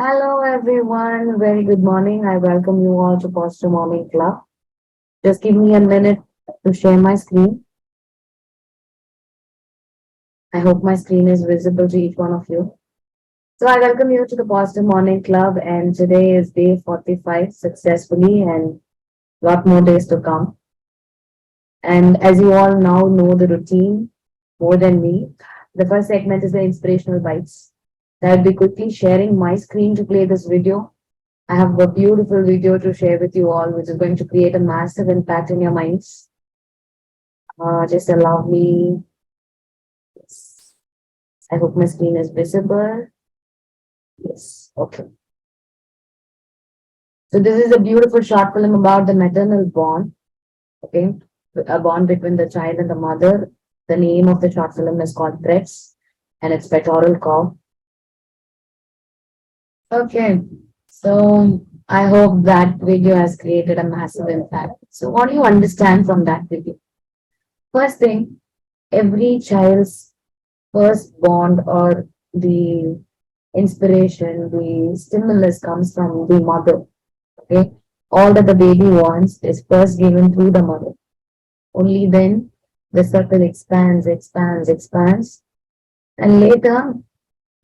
Hello, everyone. Very good morning. I welcome you all to Positive Morning Club. Just give me a minute to share my screen. I hope my screen is visible to each one of you. So, I welcome you to the Positive Morning Club, and today is day 45 successfully, and lot more days to come. And as you all now know the routine more than me, the first segment is the inspirational bites. I'll be quickly sharing my screen to play this video. I have a beautiful video to share with you all, which is going to create a massive impact in your minds. Just allow me. Yes. I hope my screen is visible. Yes. Okay. So this is a beautiful short film about the maternal bond. Okay, a bond between the child and the mother. The name of the short film is called Threats, and it's pectoral curve. Okay. So I hope that video has created a massive impact. So what do you understand from that video? First thing, every child's first bond or the inspiration, the stimulus comes from the mother. Okay. All that the baby wants is first given through the mother. Only then the circle expands, expands, expands. And later,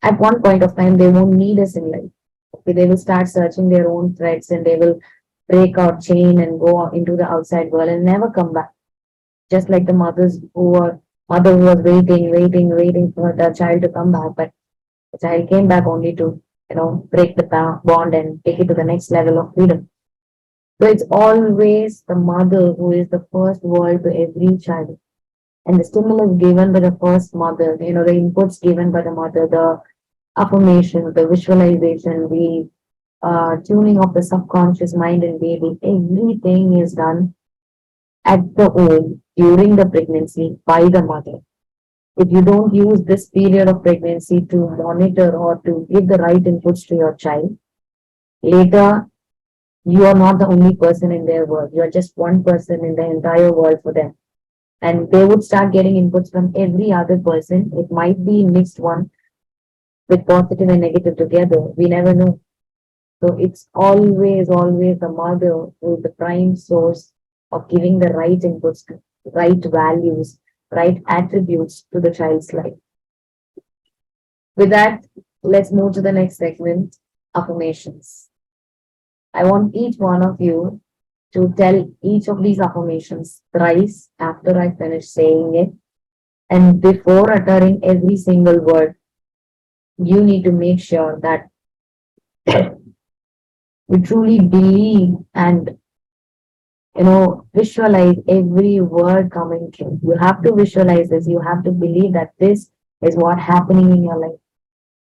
at one point of time, they won't need us in life. Okay, they will start searching their own threads and they will break out chain and go into the outside world and never come back. Just like the mother who was waiting, waiting, waiting for the child to come back, but the child came back only to, break the bond and take it to the next level of freedom. So it's always the mother who is the first world to every child. And the stimulus given by the first mother, the inputs given by the mother, the affirmation, the visualization, the tuning of the subconscious mind and baby, everything is done at the womb during the pregnancy by the mother. If you don't use this period of pregnancy to monitor or to give the right inputs to your child, later you are not the only person in their world. You are just one person in the entire world for them. And they would start getting inputs from every other person. It might be mixed one with positive and negative together. We never know. So it's always, always the mother who is the prime source of giving the right inputs, right values, right attributes to the child's life. With that, let's move to the next segment, affirmations. I want each one of you to tell each of these affirmations thrice after I finish saying it. And before uttering every single word, you need to make sure that you truly believe and visualize every word coming true. You have to visualize this. You have to believe that this is what happening in your life.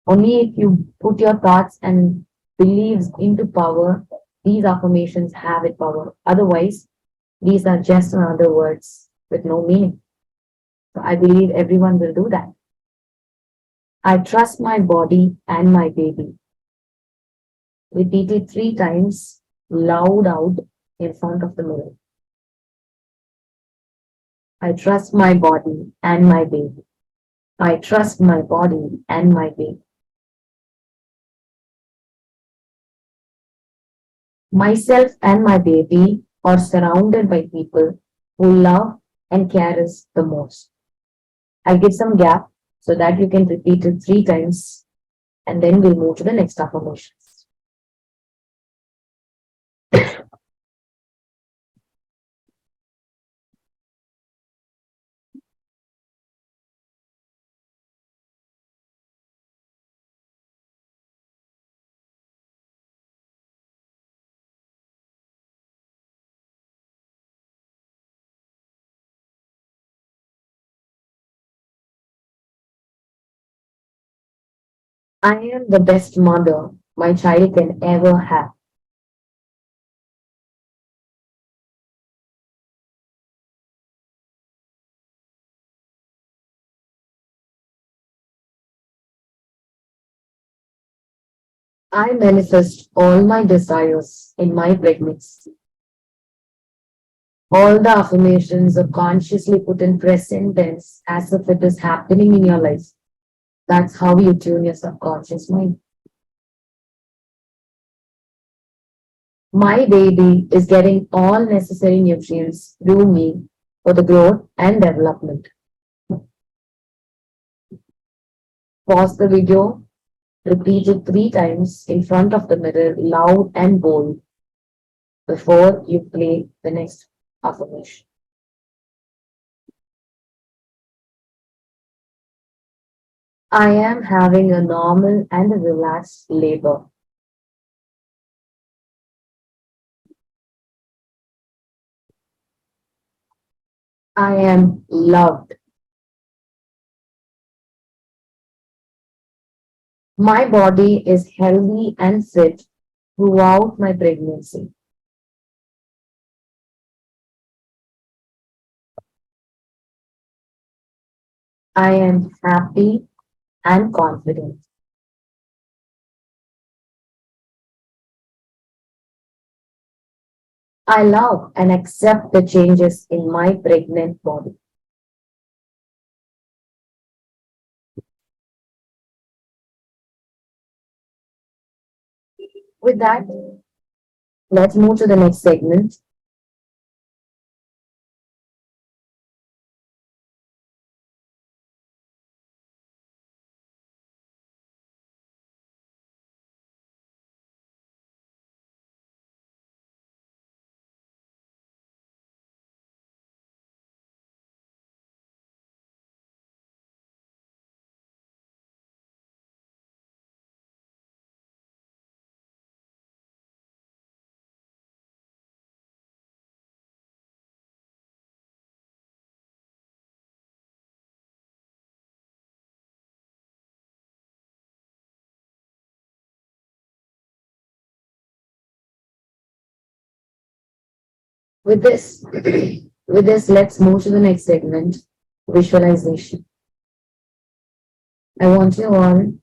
Only if you put your thoughts and beliefs into power, these affirmations have it power. Otherwise, these are just another words with no meaning. So I believe everyone will do that. I trust my body and my baby. Repeat it three times, loud out in front of the mirror. I trust my body and my baby. I trust my body and my baby. Myself and my baby are surrounded by people who love and care us the most. I'll give some gap so that you can repeat it three times and then we'll move to the next affirmations. I am the best mother my child can ever have. I manifest all my desires in my pregnancy. All the affirmations are consciously put in present tense as if it is happening in your life. That's how you tune your subconscious mind. My baby is getting all necessary nutrients through me for the growth and development. Pause the video, repeat it 3 times in front of the mirror, loud and bold, before you play the next affirmation. I am having a normal and a relaxed labor. I am loved. My body is healthy and fit throughout my pregnancy. I am happy and confident. I love and accept the changes in my pregnant body. With that, let's move to the next segment. With this, with this, let's move to the next segment, visualization. I want you all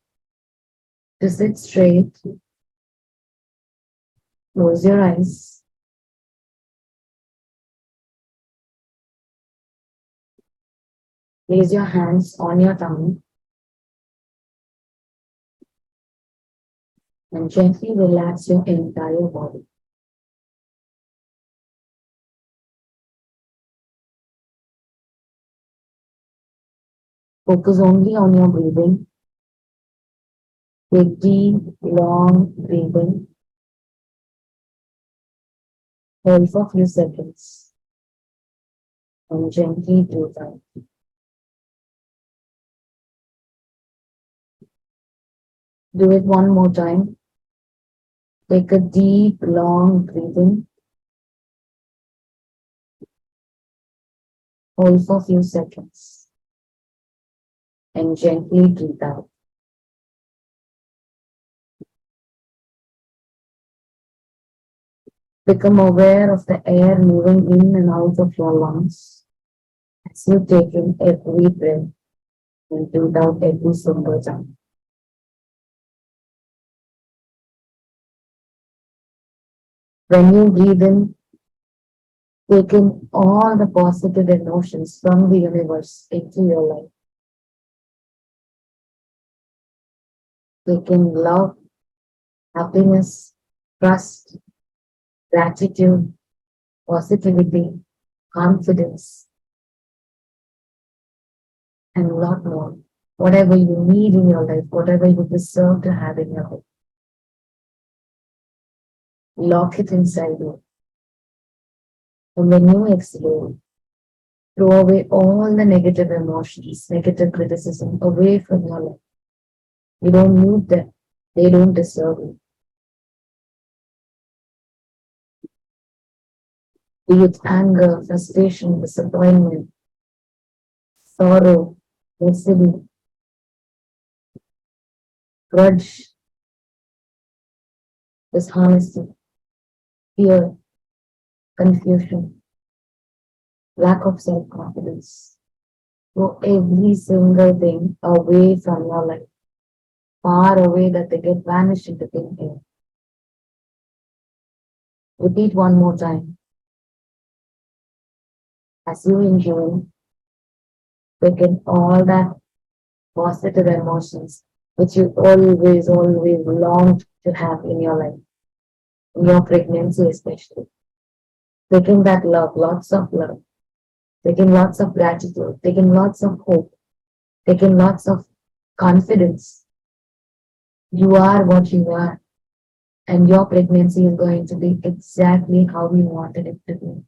to sit straight, close your eyes, place your hands on your tummy, and gently relax your entire body. Focus only on your breathing. Take deep, long breathing. Hold for a few seconds and gently breathe out. Do it one more time. Take a deep, long breathing. Hold for a few seconds and gently breathe out. Become aware of the air moving in and out of your lungs as you take in every breath and breathe out every single time. When you breathe in, take in all the positive emotions from the universe into your life. Take in love, happiness, trust, gratitude, positivity, confidence, and a lot more. Whatever you need in your life, whatever you deserve to have in your life, lock it inside you. And when you exhale, throw away all the negative emotions, negative criticism away from your life. You don't need them. They don't deserve you. Be it anger, frustration, disappointment, sorrow, misery, grudge, dishonesty, fear, confusion, lack of self-confidence. Throw every single thing away from your life, far away that they get vanished into thin air. Repeat one more time. As you inhale, take in all that positive emotions which you always, always longed to have in your life. your pregnancy especially. Taking that love, taking lots of gratitude, taking lots of hope, taking lots of confidence. You are what you are, and your pregnancy is going to be exactly how you wanted it to be.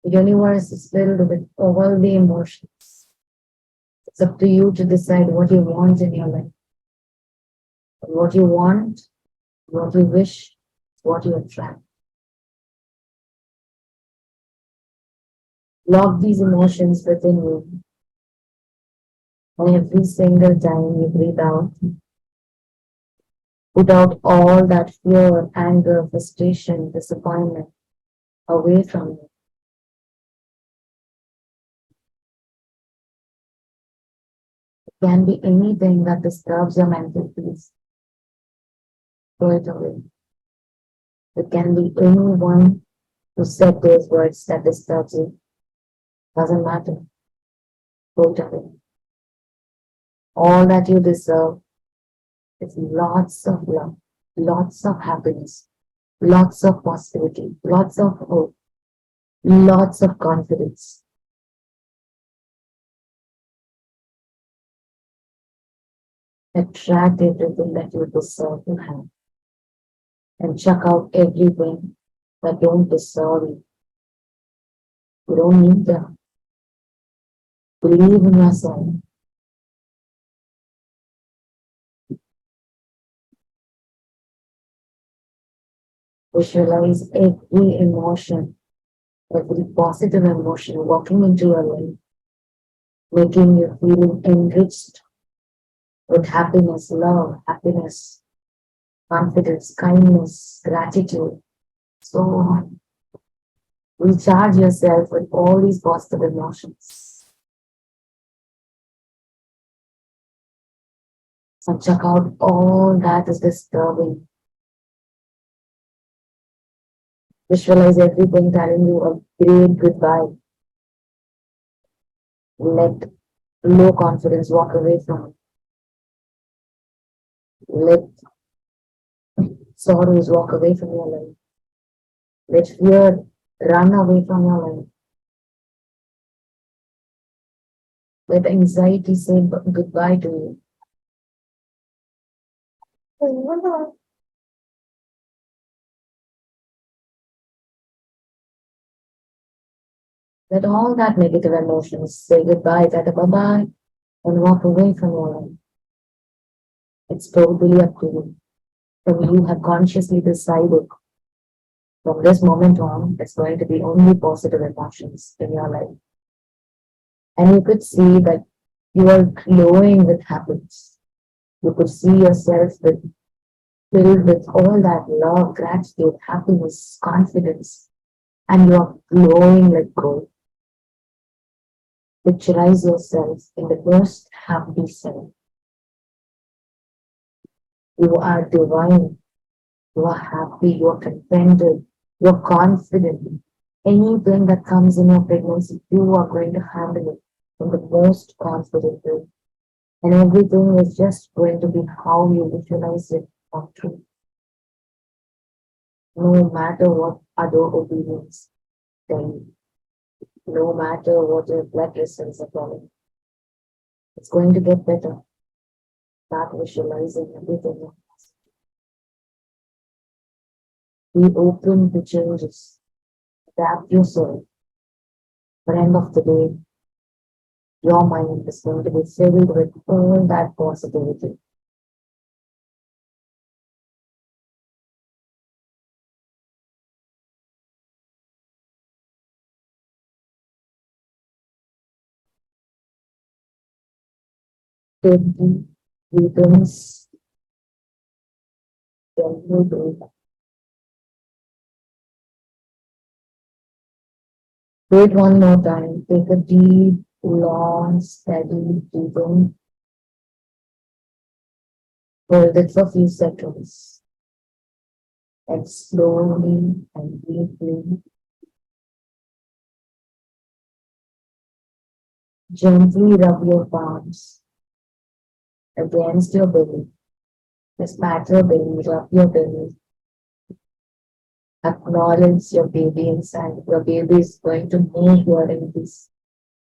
The universe is filled with all the emotions. It's up to you to decide what you want in your life. What you want, what you wish, what you attract. Lock these emotions within you. And every single time you breathe out, put out all that fear, anger, frustration, disappointment away from you. It can be anything that disturbs your mental peace. Throw it away. It can be anyone who said those words that disturbs you. Doesn't matter. Throw it away. All that you deserve is lots of love, lots of happiness, lots of positivity, lots of hope, lots of confidence. Attract everything that you deserve to have and check out everything that don't deserve you. You don't need them. Believe in yourself. Visualize every emotion, every positive emotion walking into your life, making you feeling enriched with happiness, love, happiness, confidence, kindness, gratitude. So recharge yourself with all these positive emotions and check out all that is disturbing. Visualize everything telling you a great goodbye. Let low confidence walk away from it. Let sorrows walk away from your life. Let fear run away from your life. Let anxiety say goodbye to you. Let all that negative emotions say goodbye, tata bye bye, and walk away from your life. It's totally up to you. And you have consciously decided from this moment on, it's going to be only positive emotions in your life. And you could see that you are glowing with happiness. You could see yourself filled with all that love, gratitude, happiness, confidence, and you are glowing like gold. Picturize yourself in the most happy self. You are divine. You are happy. You are contented. You are confident. Anything that comes in your pregnancy, you are going to handle it in the most confident way. And everything is just going to be how you visualize it come true. No matter what other opinions tell you, no matter what your blood results are telling, it's going to get better. Start visualizing everything. Be open to changes. Adapt yourself. But end of the day, your mind is going to be filled with all that positivity. Take deep breathings, gently breathe. Do it one more time. Take a deep, long, steady breathing. Hold it for a few seconds. And slowly and deeply, gently rub your palms against your belly. Just pat your belly, rub your belly, acknowledge your baby inside. Your baby is going to move your this.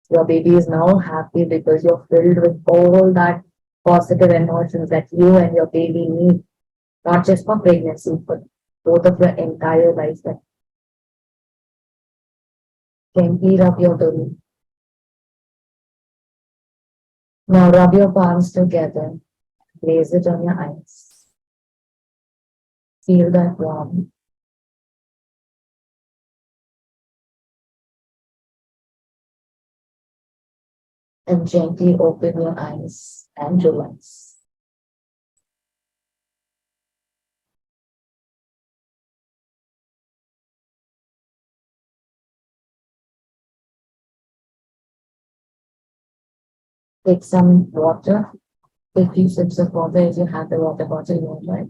Your baby is now happy because you're filled with all that positive emotions that you and your baby need, not just for pregnancy, but both of your entire life. That gently rub your belly. Now rub your palms together, place it on your eyes. Feel that warmth and gently open your eyes and relax. Take some water, take few sips of water if you have the water bottle nearby.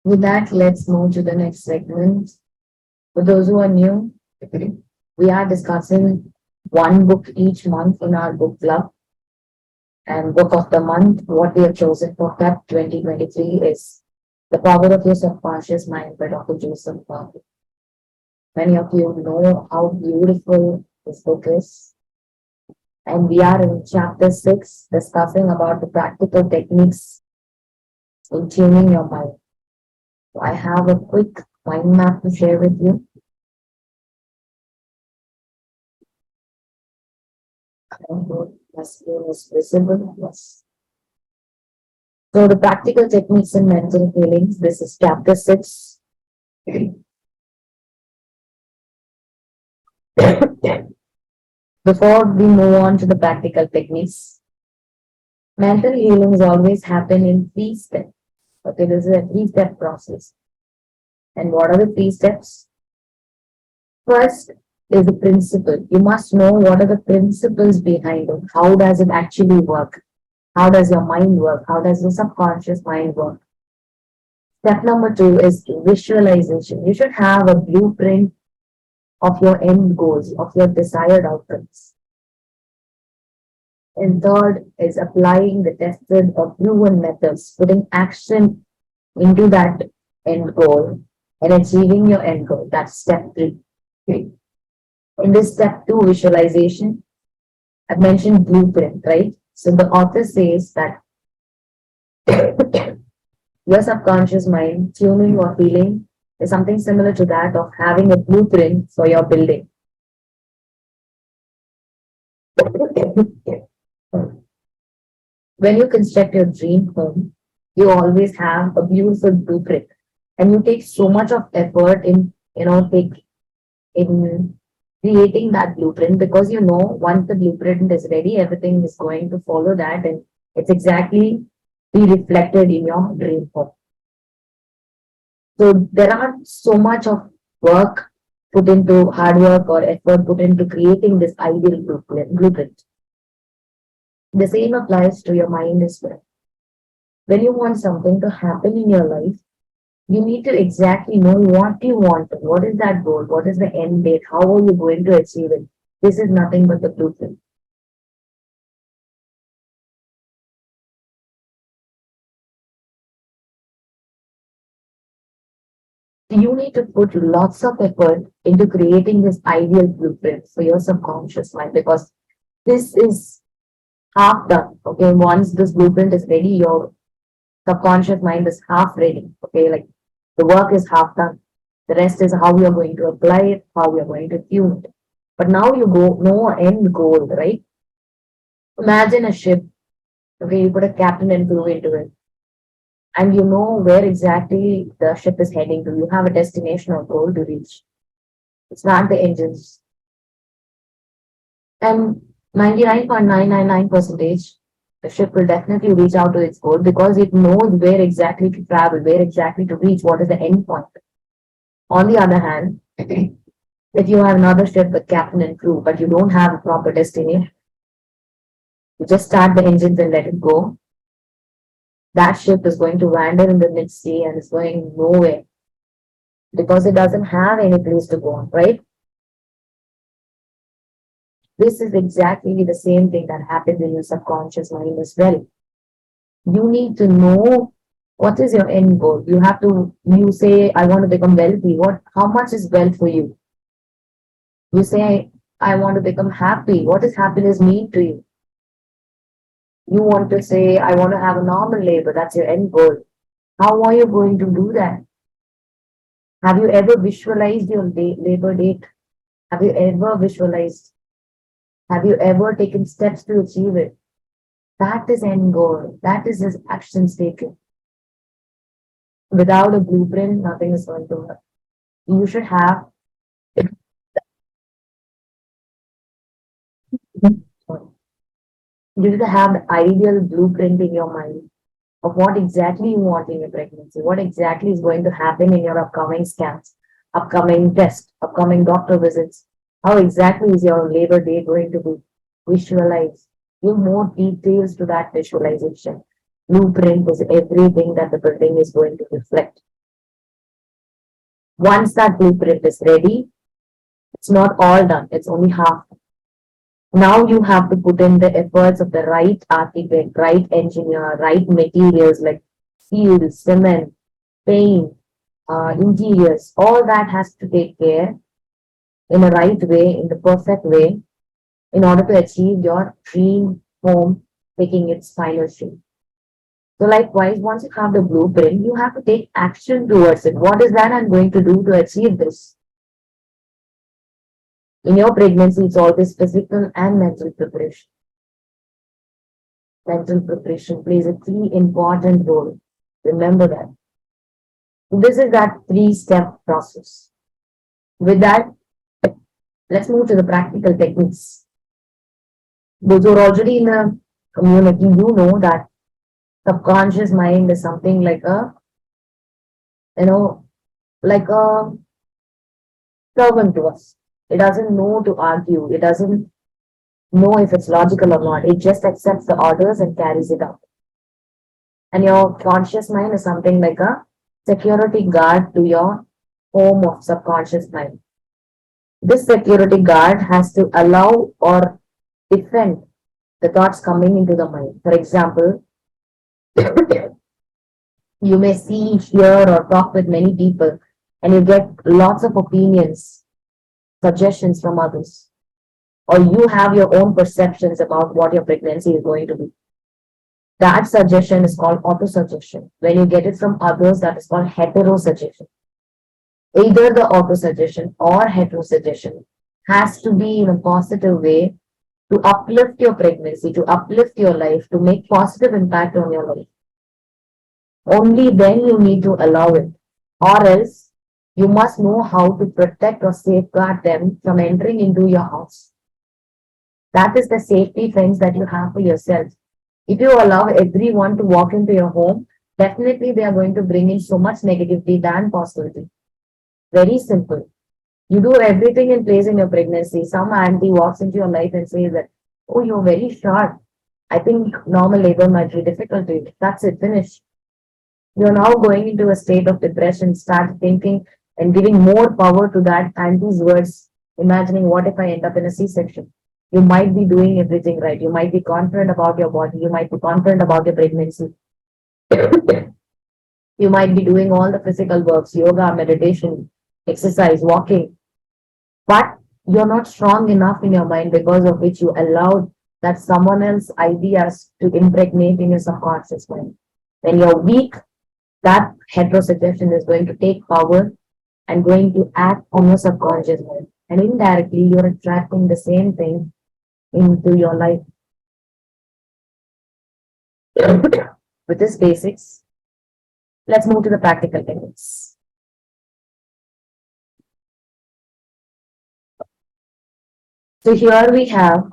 With that, let's move to the next segment. For those who are new, we are discussing one book each month in our book club. And book of the month, what we have chosen for Feb 2023 is The Power of Your Subconscious Mind by Dr. Joseph Parker. Many of you know how beautiful this book is. And we are in chapter 6, discussing about the practical techniques in tuning your mind. So I have a quick mind map to share with you. I hope my screen is visible. Yes. So the practical techniques in mental healings. This is chapter 6. Before we move on to the practical techniques, mental healings always happen in 3 steps. Okay, this is a 3-step process. And what are the 3 steps? First is the principle. You must know what are the principles behind it. How does it actually work? How does your mind work? How does your subconscious mind work? Step number 2 is visualization. You should have a blueprint of your end goals, of your desired outcomes. And third is applying the tested or proven methods, putting action into that end goal and achieving your end goal. That's step 3. Okay. In this step 2, visualization, I've mentioned blueprint, right? So the author says that your subconscious mind, tuning or feeling is something similar to that of having a blueprint for your building. When you construct your dream home, you always have a beautiful blueprint, and you take so much of effort in take in creating that blueprint, because once the blueprint is ready, everything is going to follow that, and it's exactly be reflected in your dream home. So there are so much of work put into hard work or effort put into creating this ideal blueprint. The same applies to your mind as well. When you want something to happen in your life, you need to exactly know what you want, what is that goal, what is the end date, how are you going to achieve it. This is nothing but the blueprint. You need to put lots of effort into creating this ideal blueprint for your subconscious mind, because this is half done. Okay, once this blueprint is ready, your subconscious mind is half ready. Okay, like the work is half done. The rest is how you're going to apply it, how you're going to tune it. But now you go no end goal, right? Imagine a ship. Okay, you put a captain and crew into it, and you know where exactly the ship is heading to. You have a destination or goal to reach. It's not the engines. And 99.999 percentage, the ship will definitely reach out to its goal because it knows where exactly to travel, where exactly to reach, what is the end point. On the other hand, if you have another ship with captain and crew, but you don't have a proper destination, you just start the engines and let it go. That ship is going to wander in the mid sea and is going nowhere. because it doesn't have any place to go on, right? This is exactly the same thing that happens in your subconscious mind as well. You need to know what is your end goal. You say, I want to become wealthy. How much is wealth for you? You say, I want to become happy. What does happiness mean to you? You want to say, I want to have a normal labor. That's your end goal. How are you going to do that? Have you ever visualized your labor date? Have you ever visualized? Have you ever taken steps to achieve it? That is end goal. That is his action taken. Without a blueprint, nothing is going to work. You should have, you should have the ideal blueprint in your mind of what exactly you want in your pregnancy, what exactly is going to happen in your upcoming scans, upcoming tests, upcoming doctor visits. How exactly is your labor day going to be? Visualize. Give more details to that visualization. Blueprint is everything that the building is going to reflect. Once that blueprint is ready, it's not all done, it's only half. Now you have to put in the efforts of the right architect, right engineer, right materials like steel, cement, paint, interiors. All that has to take care in a right way, in the perfect way, in order to achieve your dream home taking its final shape. So likewise, once you have the blueprint, you have to take action towards it. What is that I'm going to do to achieve this? In your pregnancy, it's always physical and mental preparation. Mental preparation plays a key important role. Remember that. This is that three-step process. With that, let's move to the practical techniques. Those who are already in the community, you know that subconscious mind is something like you know, like a servant to us. It doesn't know to argue. It doesn't know if it's logical or not. It just accepts the orders and carries it out. And your conscious mind is something like a security guard to your home of subconscious mind. This security guard has to allow or defend the thoughts coming into the mind. For example, you may see, hear, or talk with many people, and you get lots of opinions, suggestions from others, or you have your own perceptions about what your pregnancy is going to be. That suggestion is called auto-suggestion. When you get it from others, that is called heterosuggestion. Either the auto-suggestion or heterosuggestion has to be in a positive way to uplift your pregnancy, to uplift your life, to make positive impact on your life. Only then you need to allow it. Or else you must know how to protect or safeguard them from entering into your house. That is the safety fence that you have for yourself. If you allow everyone to walk into your home, definitely they are going to bring in so much negativity than positivity. Very simple. You do everything in place in your pregnancy. Some auntie walks into your life and says that, oh, you're very short. I think normal labor might be difficult to you. That's it, finish. You're now going into a state of depression, start thinking and giving more power to that auntie's words, imagining what if I end up in a C-section. You might be doing everything right. You might be confident about your body. You might be confident about your pregnancy. You might be doing all the physical works, yoga, meditation, exercise, walking, but you're not strong enough in your mind because of which you allowed that someone else's ideas to impregnate in your subconscious mind. When you're weak, that heterosuggestion is going to take power and going to act on your subconscious mind. And indirectly, you're attracting the same thing into your life. With this basics, let's move to the practical techniques. So here we have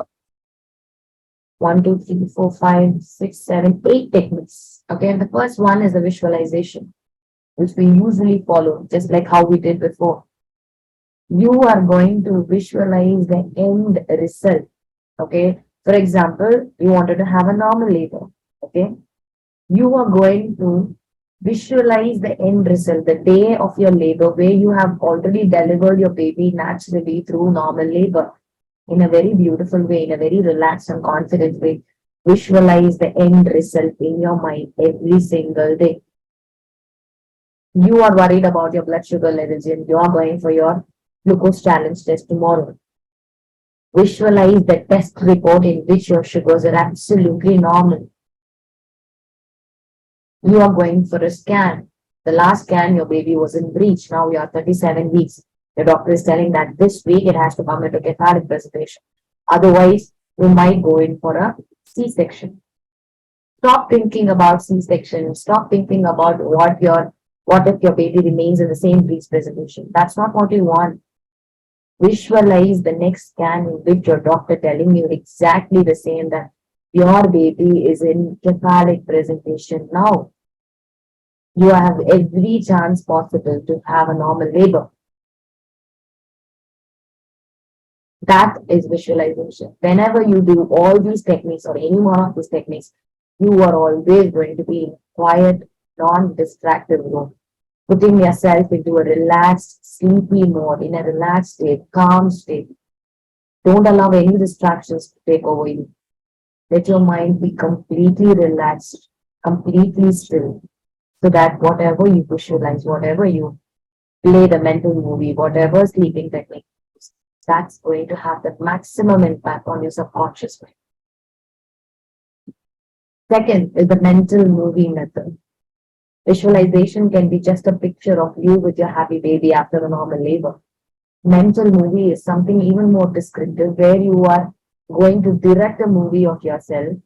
8 techniques. Okay, and the first one is the visualization, which we usually follow, just like how we did before. You are going to visualize the end result. Okay, for example, you wanted to have a normal labor. Okay, you are going to Visualize the end result, the day of your labor, where you have already delivered your baby naturally through normal labor in a very beautiful way, in a very relaxed and confident way. Visualize the end result in your mind every single day. You are worried about your blood sugar levels and you are going for your glucose challenge test tomorrow. Visualize the test report in which your sugars are absolutely normal. You are going for a scan. The last scan, your baby was in breech. Now you are 37 weeks. The doctor is telling that this week it has to come into cephalic preservation. Otherwise, you might go in for a C-section. Stop thinking about C-section. Stop thinking about what if your baby remains in the same breech preservation. That's not what you want. Visualize the next scan in which your doctor telling you exactly the same, that your baby is in cephalic presentation now. You have every chance possible to have a normal labor. That is visualization. Whenever you do all these techniques or any one of these techniques, you are always going to be in quiet, non-distracted room, putting yourself into a relaxed, sleepy mode, in a relaxed state, calm state. Don't allow any distractions to take over you. Let your mind be completely relaxed, completely still, so that whatever you visualize, whatever you play the mental movie, whatever sleeping technique, that's going to have the maximum impact on your subconscious mind. Second is the mental movie method. Visualization can be just a picture of you with your happy baby after a normal labor. Mental movie is something even more descriptive, where you are going to direct a movie of yourself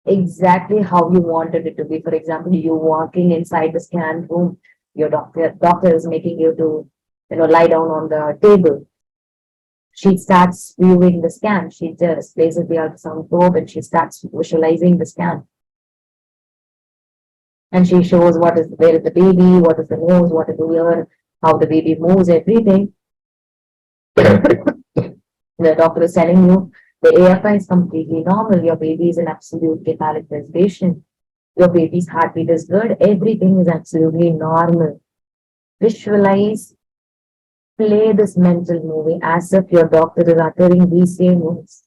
exactly how you wanted it to be. For example, you walking inside the scan room, your doctor is making you to lie down on the table. She starts viewing the scan. She just places the ultrasound probe and she starts visualizing the scan. And she shows what is where is the baby, what is the nose, what is the ear, how the baby moves, everything. The doctor is telling you the AFI is completely normal. Your baby is in absolute cephalic preservation. Your baby's heartbeat is good. Everything is absolutely normal. Visualize, play this mental movie as if your doctor is uttering these same words.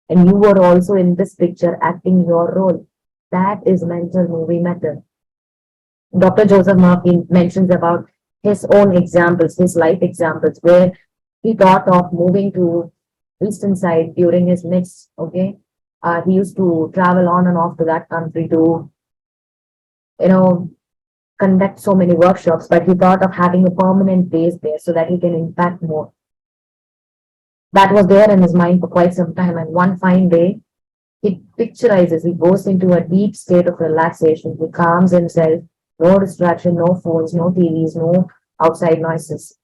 And you are also in this picture acting your role. That is mental movie method. Dr. Joseph Murphy mentions about his own examples, his life examples, where he thought of moving to eastern side during his mix. Okay, he used to travel on and off to that country to you know conduct so many workshops, but he thought of having a permanent base there so that he can impact more. That was there in his mind for quite some time, and one fine day he picturizes, he goes into a deep state of relaxation, he calms himself, no distraction, no phones, no TVs, no outside noises.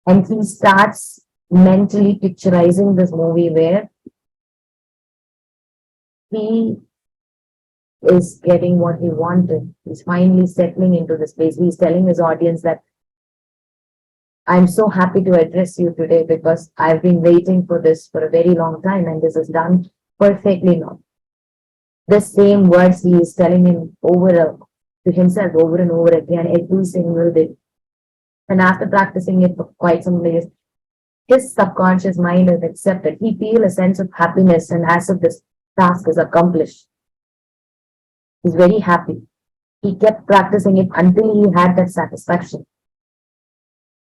And he starts mentally picturizing this movie where he is getting what he wanted. He's finally settling into this place. He's telling his audience that I'm so happy to address you today because I've been waiting for this for a very long time and this is done perfectly now. The same words he is telling him to himself over and over again every single day. And after practicing it for quite some days, his subconscious mind has accepted. He feels a sense of happiness and as if this task is accomplished. He's very happy. He kept practicing it until he had that satisfaction.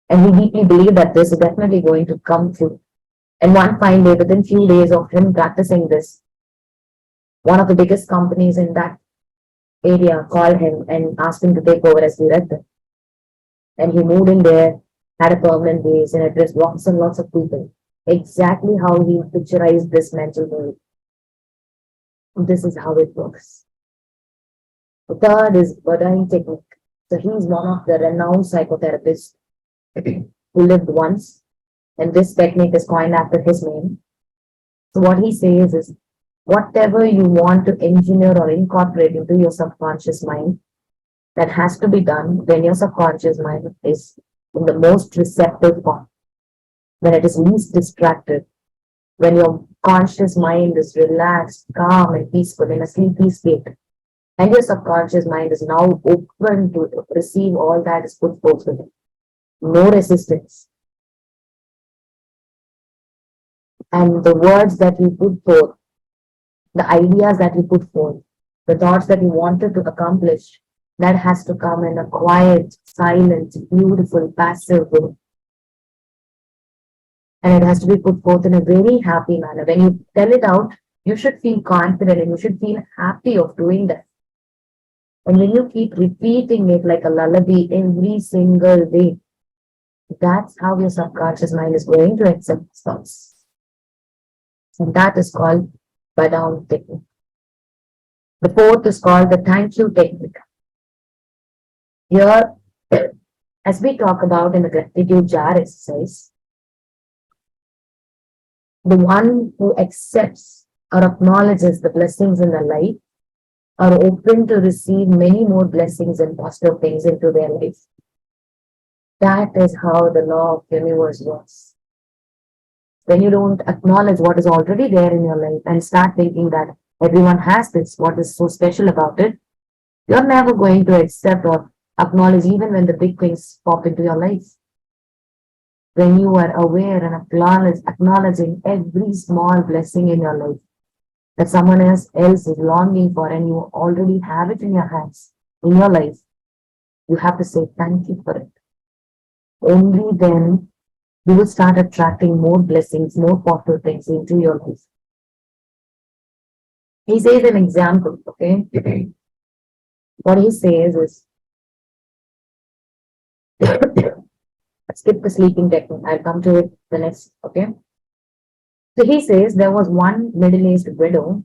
And he deeply believed that this is definitely going to come through. And one fine day, within few days of him practicing this, one of the biggest companies in that area called him and asked him to take over as director. And he moved in there, had a permanent base, and addressed lots and lots of people. Exactly how he picturized this mental movie. This is how it works. The third is Badani technique. So he's one of the renowned psychotherapists who lived once, and this technique is coined after his name. So what he says is, whatever you want to engineer or incorporate into your subconscious mind, that has to be done when your subconscious mind is in the most receptive form, when it is least distracted, when your conscious mind is relaxed, calm, and peaceful in a sleepy state. And your subconscious mind is now open to receive all that is put forth with it. No resistance. And the words that you put forth, the ideas that you put forth, the thoughts that you wanted to accomplish, that has to come in a quiet, silent, beautiful, passive way. And it has to be put forth in a very happy manner. When you tell it out, you should feel confident and you should feel happy of doing that. And when you keep repeating it like a lullaby every single day, that's how your subconscious mind is going to accept thoughts. And that is called Badam technique. The fourth is called the thank you technique. Here, as we talk about in the gratitude jar exercise, the one who accepts or acknowledges the blessings in their life are open to receive many more blessings and positive things into their life. That is how the law of universe works. When you don't acknowledge what is already there in your life and start thinking that everyone has this, what is so special about it, you're never going to accept or acknowledge even when the big things pop into your life. When you are aware and acknowledging every small blessing in your life that someone else is longing for and you already have it in your hands, in your life, you have to say thank you for it. Only then you will start attracting more blessings, more positive things into your life. He says an example, okay? What he says is, skip the sleeping technique. I'll come to it the next, okay? So he says there was one middle-aged widow.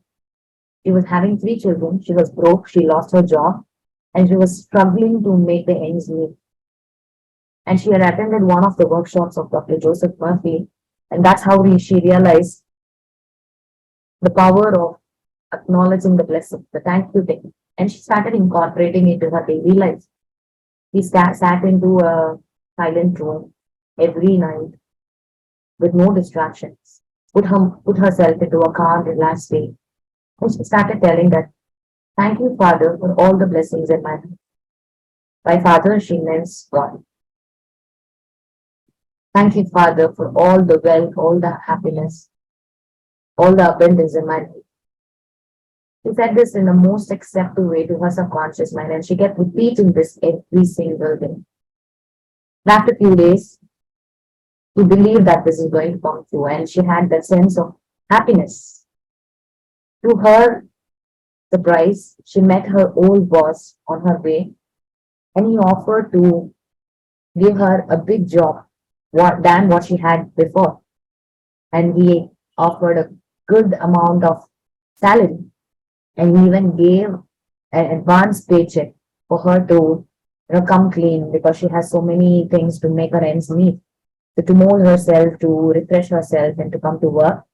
She was having three children. She was broke. She lost her job and she was struggling to make the ends meet. And she had attended one of the workshops of Dr. Joseph Murphy. And that's how she realized the power of acknowledging the blessing, the thank you thing. And she started incorporating it into her daily life. She sat into a silent room every night with no distractions, put herself into a calm, relaxed state. And she started telling that, thank you, Father, for all the blessings in my life. By Father, she means God. Thank you, Father, for all the wealth, all the happiness, all the abundance in my life. She said this in the most acceptable way to her subconscious mind, and she kept repeating this every single day. And after a few days, she believed that this is going to come true, and she had that sense of happiness. To her surprise, she met her old boss on her way, and he offered to give her a big job than what she had before. And he offered a good amount of salary, and he even gave an advance paycheck for her to come clean because she has so many things to make her ends meet. So to mold herself, to refresh herself, and to come to work.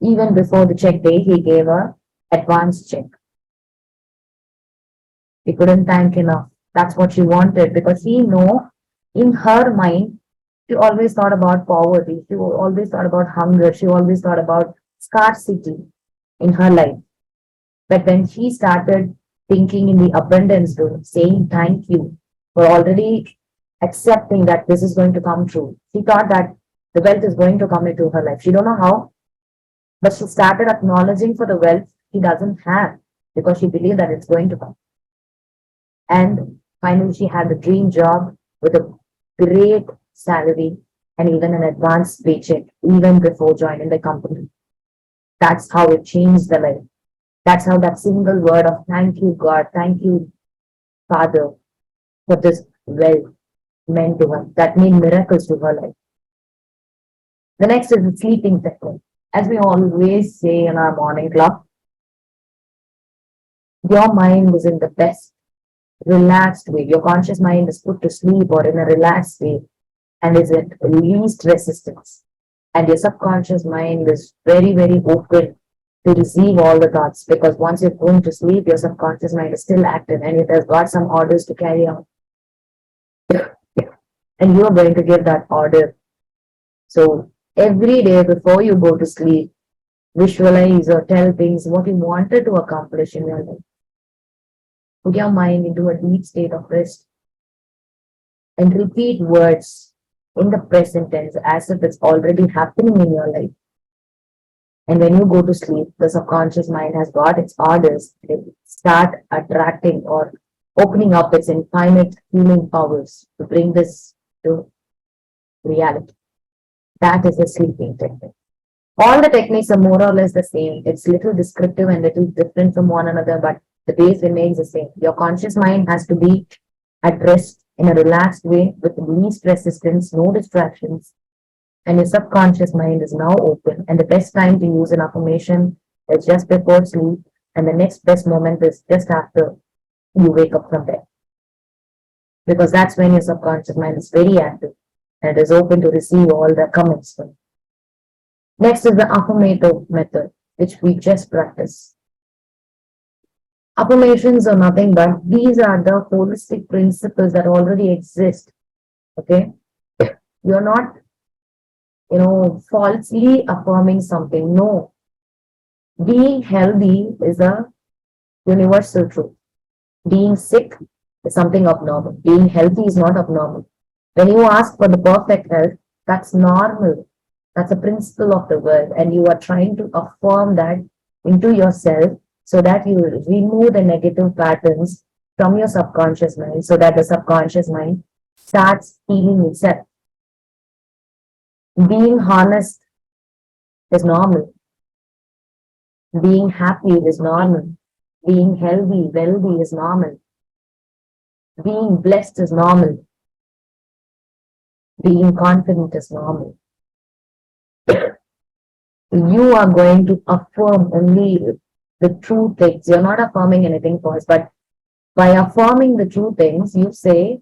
Even before the check day, he gave her advance check. He couldn't thank enough. That's what she wanted because she know in her mind she always thought about poverty. She always thought about hunger. She always thought about scarcity in her life. But when she started thinking in the abundance zone, saying thank you for already accepting that this is going to come true, she thought that the wealth is going to come into her life. She don't know how, but she started acknowledging for the wealth she doesn't have because she believed that it's going to come. And finally, she had the dream job with a great salary and even an advanced paycheck even before joining the company. That's how it changed the life. That's how that single word of thank you, God, thank you, Father, for this wealth meant to her. That made miracles to her life. The next is the sleeping technique. As we always say in our morning clock, your mind is in the best relaxed way. Your conscious mind is put to sleep or in a relaxed way and is at least resistance. And your subconscious mind is very, very open to receive all the thoughts because once you're going to sleep, your subconscious mind is still active and it has got some orders to carry out. And you are going to give that order. So every day before you go to sleep, visualize or tell things what you wanted to accomplish in your life. Put your mind into a deep state of rest and repeat words in the present tense as if it's already happening in your life. And when you go to sleep, the subconscious mind has got its orders. It start attracting or opening up its infinite healing powers to bring this to reality. That is the sleeping technique. All the techniques are more or less the same. It's little descriptive and little different from one another, but the base remains the same. Your conscious mind has to be at rest in a relaxed way with least resistance, no distractions, and your subconscious mind is now open. And the best time to use an affirmation is just before sleep, and the next best moment is just after you wake up from bed, because that's when your subconscious mind is very active and it is open to receive all the comments. Next is the affirmative method, which we just practice. Affirmations are nothing but these are the holistic principles that already exist. Okay, you're not, falsely affirming something. No, being healthy is a universal truth. Being sick is something abnormal. Being healthy is not abnormal. When you ask for the perfect health, that's normal. That's a principle of the world, and you are trying to affirm that into yourself so that you remove the negative patterns from your subconscious mind so that the subconscious mind starts healing itself. Being honest is normal. Being happy is normal. Being healthy, wealthy is normal. Being blessed is normal. Being confident is normal. You are going to affirm only the true things. You're not affirming anything false, but by affirming the true things, you say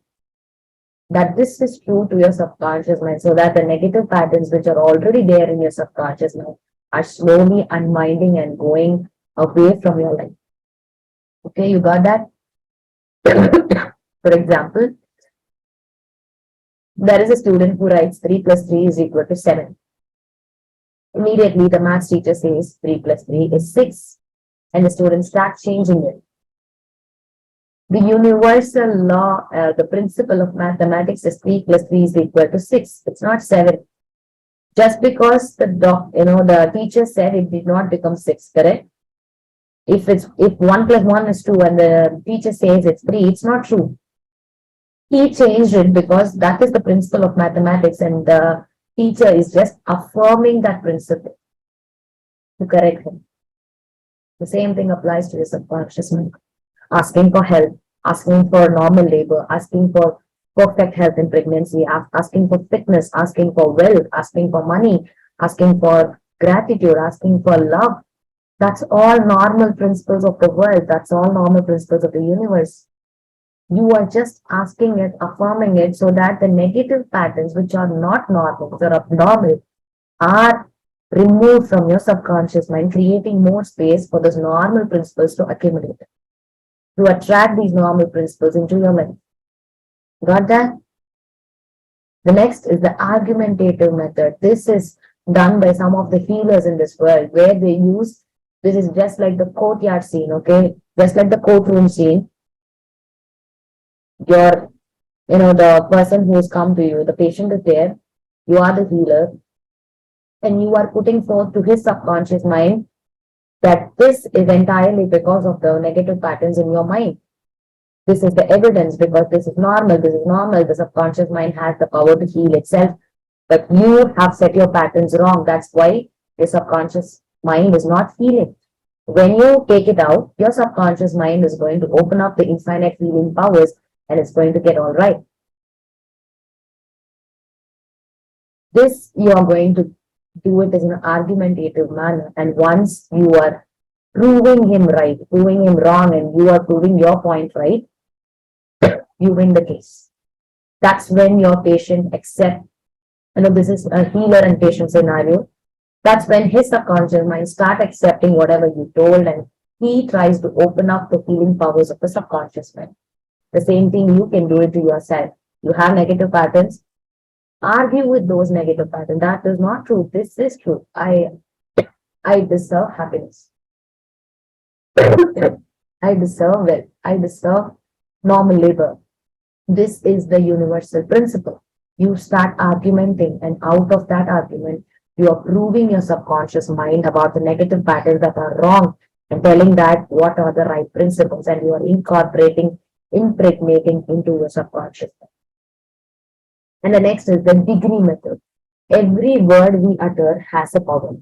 that this is true to your subconscious mind so that the negative patterns which are already there in your subconscious mind are slowly unwinding and going away from your life. Okay, you got that? For example, there is a student who writes 3 plus 3 is equal to 7. Immediately, the maths teacher says 3 plus 3 is 6, and the student starts changing it. The universal law, the principle of mathematics is 3 plus 3 is equal to 6. It's not 7. Just because the teacher said it did not become 6, correct? If 1 plus 1 is 2 and the teacher says it's 3, it's not true. He changed it because that is the principle of mathematics, and the teacher is just affirming that principle to correct him. The same thing applies to your subconscious mind. Asking for help, asking for normal labor, asking for perfect health in pregnancy, asking for fitness, asking for wealth, asking for money, asking for gratitude, asking for love. That's all normal principles of the world. That's all normal principles of the universe. You are just asking it, affirming it, so that the negative patterns, which are not normal, which are abnormal, are removed from your subconscious mind, creating more space for those normal principles to accumulate, to attract these normal principles into your life. Got that? The next is the argumentative method. This is done by some of the healers in this world, where they use, this is just like the courtyard scene, okay? Just like the courtroom scene. The person who has come to you, the patient is there, you are the healer, and you are putting forth to his subconscious mind that this is entirely because of the negative patterns in your mind. This is the evidence because this is normal, this is normal. The subconscious mind has the power to heal itself, but you have set your patterns wrong. That's why your subconscious mind is not healing. When you take it out, your subconscious mind is going to open up the infinite healing powers and it's going to get all right. This you are going to do it in an argumentative manner, and once you are proving him right, proving him wrong, and you are proving your point right, you win the case. That's when your patient accepts. This is a healer and patient scenario. That's when his subconscious mind start accepting whatever you told, and he tries to open up the healing powers of the subconscious mind. The same thing you can do it to yourself. You have negative patterns, argue with those negative patterns. That is not true. This is true. I deserve happiness. I deserve it. I deserve normal labor. This is the universal principle. You start argumenting, and out of that argument, you are proving your subconscious mind about the negative patterns that are wrong and telling that what are the right principles, and you are incorporating, impregnating into your subconscious. And the next is the degree method. Every word we utter has a power.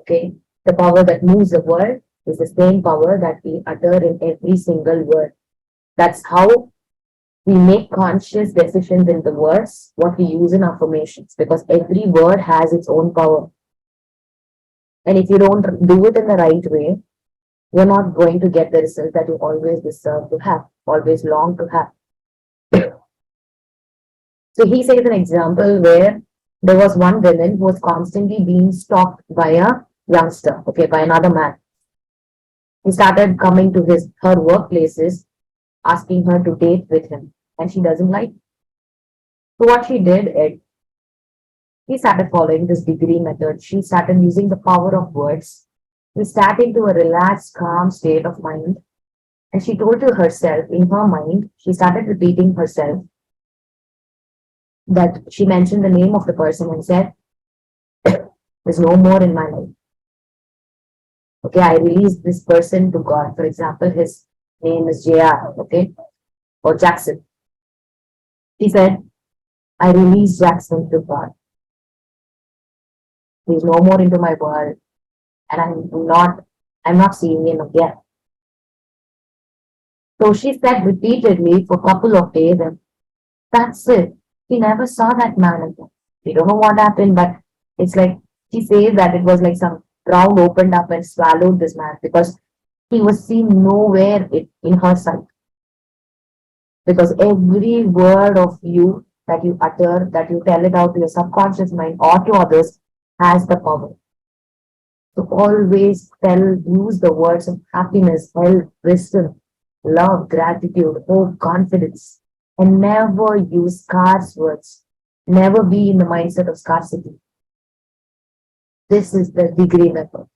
Okay. The power that moves the world is the same power that we utter in every single word. That's how we make conscious decisions in the words, what we use in affirmations, because every word has its own power. And if you don't do it in the right way, you're not going to get the result that you always deserve to have, always long to have. So he says an example where there was one woman who was constantly being stalked by a youngster, okay, by another man. He started coming to her workplaces, asking her to date with him, and she doesn't like it. So what she did is she started following this degree method. She started using the power of words. She started into a relaxed, calm state of mind. And she told to herself, in her mind, she started repeating herself that she mentioned the name of the person and said, there's no more in my life. Okay, I release this person to God. For example, his name is JR, okay, or Jackson. She said, I release Jackson to God. He's no more into my world, and I'm not seeing him again. So she said repeatedly for a couple of days, and that's it. She never saw that man again. We don't know what happened, but it's like she says that it was like some ground opened up and swallowed this man because he was seen nowhere in her sight. Because every word of you that you utter, that you tell it out to your subconscious mind or to others, has the power. To always use the words of happiness, health, wisdom, love, gratitude, hope, confidence, and never use scarce words. Never be in the mindset of scarcity. This is the degree method.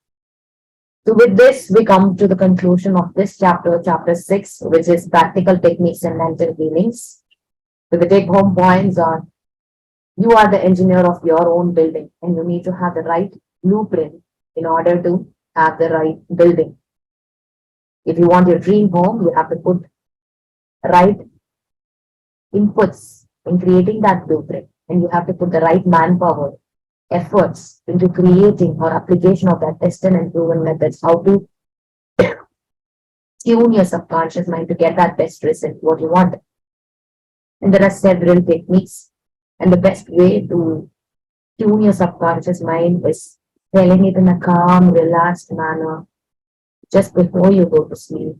So with this, we come to the conclusion of this chapter, chapter 6, which is practical techniques and mental healings. So the take home points are you are the engineer of your own building and you need to have the right blueprint in order to have the right building. If you want your dream home, you have to put right inputs in creating that blueprint, and you have to put the right manpower, efforts into creating or application of that tested and proven methods, how to tune your subconscious mind to get that best result, what you want. And there are several techniques, and the best way to tune your subconscious mind is telling it in a calm, relaxed manner just before you go to sleep,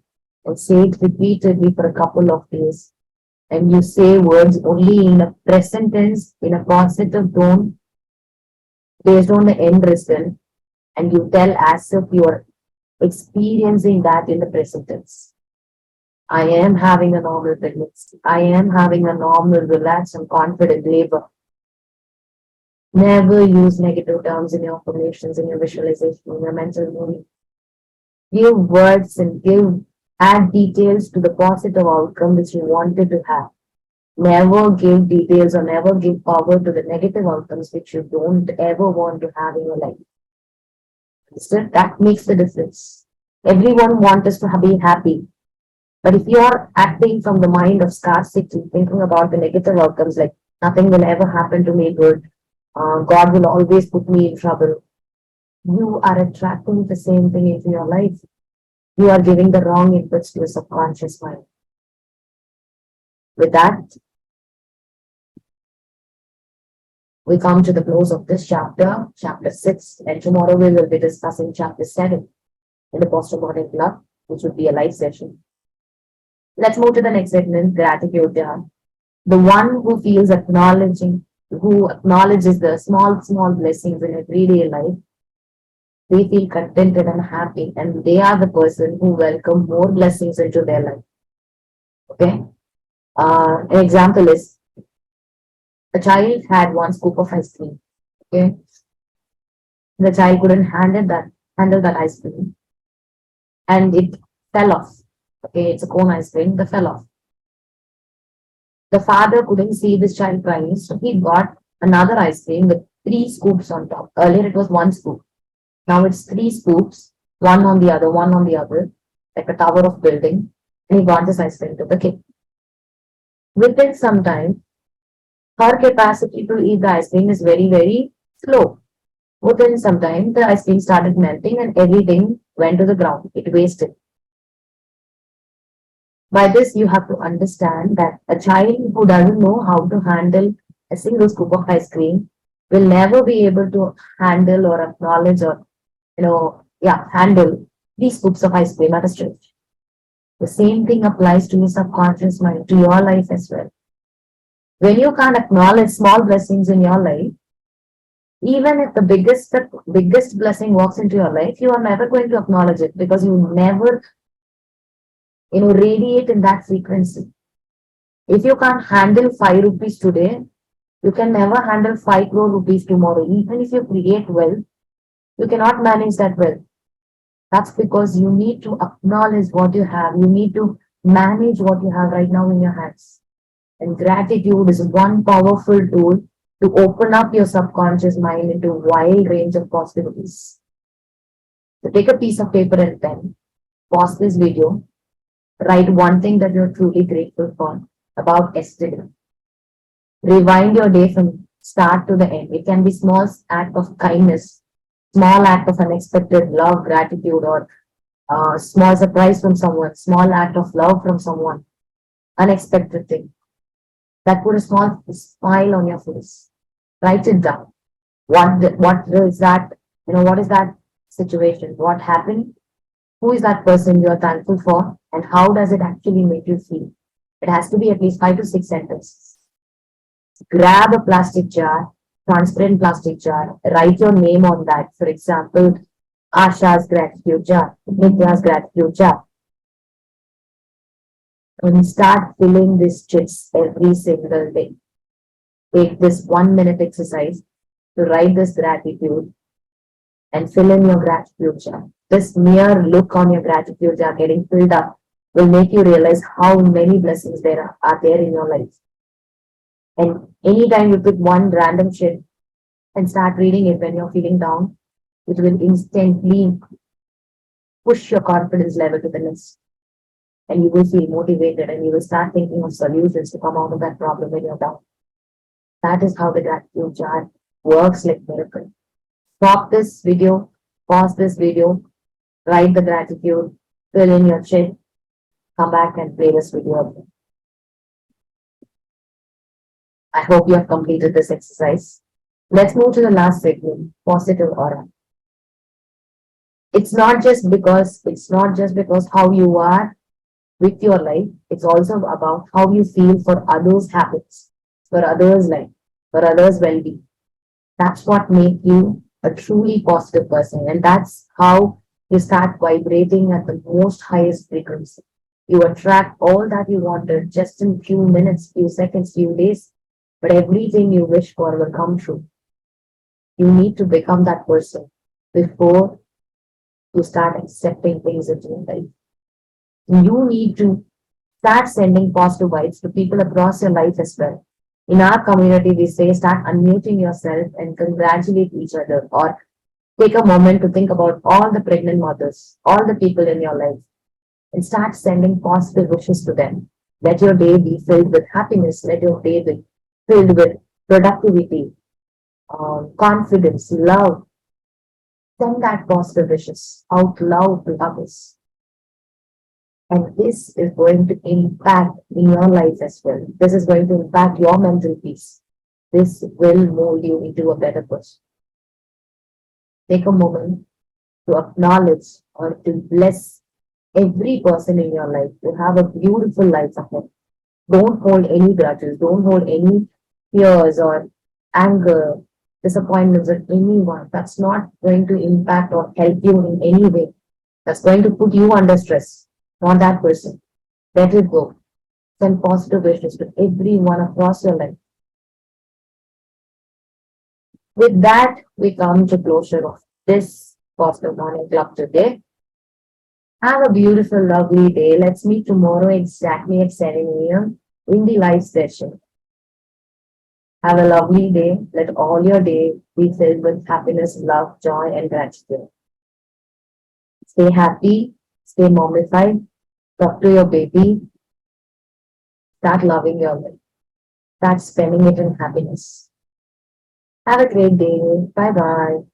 and say it repeatedly for a couple of days. And you say words only in a present tense, in a positive tone, based on the end result, and you tell as if you are experiencing that in the present tense. I am having a normal pregnancy. I am having a normal, relaxed, and confident labor. Never use negative terms in your affirmations, in your visualization, in your mental movie. Give words and add details to the positive outcome which you wanted to have. Never give details or never give power to the negative outcomes which you don't ever want to have in your life. So that makes the difference. Everyone wants us to be happy. But if you are acting from the mind of scarcity, thinking about the negative outcomes like nothing will ever happen to me good, God will always put me in trouble, you are attracting the same thing into your life. You are giving the wrong inputs to your subconscious mind. With that, we come to the close of this chapter, chapter 6, and tomorrow we will be discussing chapter 7 in the Post-Mortem Club, which would be a live session. Let's move to the next segment, gratitude dhyan. The one who acknowledges the small blessings in everyday life, they feel contented and happy, and they are the person who welcome more blessings into their life. Okay. An example is a child had one scoop of ice cream. Okay. The child couldn't handle that ice cream, and it fell off. Okay, it's a cone ice cream that fell off. The father couldn't see this child crying, so he got another ice cream with three scoops on top. Earlier it was one scoop. Now it's three scoops, one on the other, like a tower of building. And he got this ice cream to the kid. Within some time, her capacity to eat the ice cream is very, very slow. Within some time, the ice cream started melting and everything went to the ground. It wasted. By this, you have to understand that a child who doesn't know how to handle a single scoop of ice cream will never be able to handle or acknowledge or, handle these scoops of ice cream at a stretch. The same thing applies to your subconscious mind, to your life as well. When you can't acknowledge small blessings in your life, even if the biggest blessing walks into your life, you are never going to acknowledge it because you never, radiate in that frequency. If you can't handle 5 rupees today, you can never handle 5 crore rupees tomorrow. Even if you create wealth, you cannot manage that wealth. That's because you need to acknowledge what you have. You need to manage what you have right now in your hands. And gratitude is one powerful tool to open up your subconscious mind into a wide range of possibilities. So take a piece of paper and pen, pause this video, write one thing that you're truly grateful for about yesterday. Rewind your day from start to the end. It can be small act of kindness, small act of unexpected love, gratitude, or small surprise from someone, small act of love from someone, unexpected thing. That put a small smile on your face. Write it down. What is that? What is that situation? What happened? Who is that person you are thankful for? And how does it actually make you feel? It has to be at least 5 to 6 sentences. Grab a plastic jar, transparent plastic jar, write your name on that. For example, Asha's gratitude jar, Nitya's gratitude jar, and start filling these chits every single day. Take this 1 minute exercise to write this gratitude and fill in your gratitude jar. This mere look on your gratitude jar getting filled up will make you realize how many blessings are there in your life. And anytime you pick one random shit and start reading it when you're feeling down, it will instantly push your confidence level to the next. And you will feel motivated and you will start thinking of solutions to come out of that problem when you're down. That is how the gratitude jar works like miracle. Stop this video, pause this video, write the gratitude, fill in your shit, come back and play this video again. I hope you have completed this exercise. Let's move to the last segment, positive aura. It's not just because how you are with your life, it's also about how you feel for others' habits, for others' life, for others' well-being. That's what makes you a truly positive person. And that's how you start vibrating at the most highest frequency. You attract all that you wanted just in few minutes, few seconds, few days. But everything you wish for will come true. You need to become that person before you start accepting things into your life. You need to start sending positive vibes to people across your life as well. In our community, we say start unmuting yourself and congratulate each other, or take a moment to think about all the pregnant mothers, all the people in your life, and start sending positive wishes to them. Let your day be filled with happiness. Let your day be filled with productivity, confidence, love. Send that positive wishes out loud to others. And this is going to impact in your life as well. This is going to impact your mental peace. This will mold you into a better person. Take a moment to acknowledge or to bless every person in your life to have a beautiful life ahead. Don't hold any grudges. Don't hold any fears or anger, disappointments of anyone. That's not going to impact or help you in any way. That's going to put you under stress, not that person. Let it go. Send positive wishes to everyone across your life. With that, we come to closure of this positive morning club today. Have a beautiful, lovely day. Let's meet tomorrow exactly at 7 a.m. in the live session. Have a lovely day. Let all your day be filled with happiness, love, joy, and gratitude. Stay happy, stay mommified, talk to your baby, start loving your life, start spending it in happiness. Have a great day. Bye bye.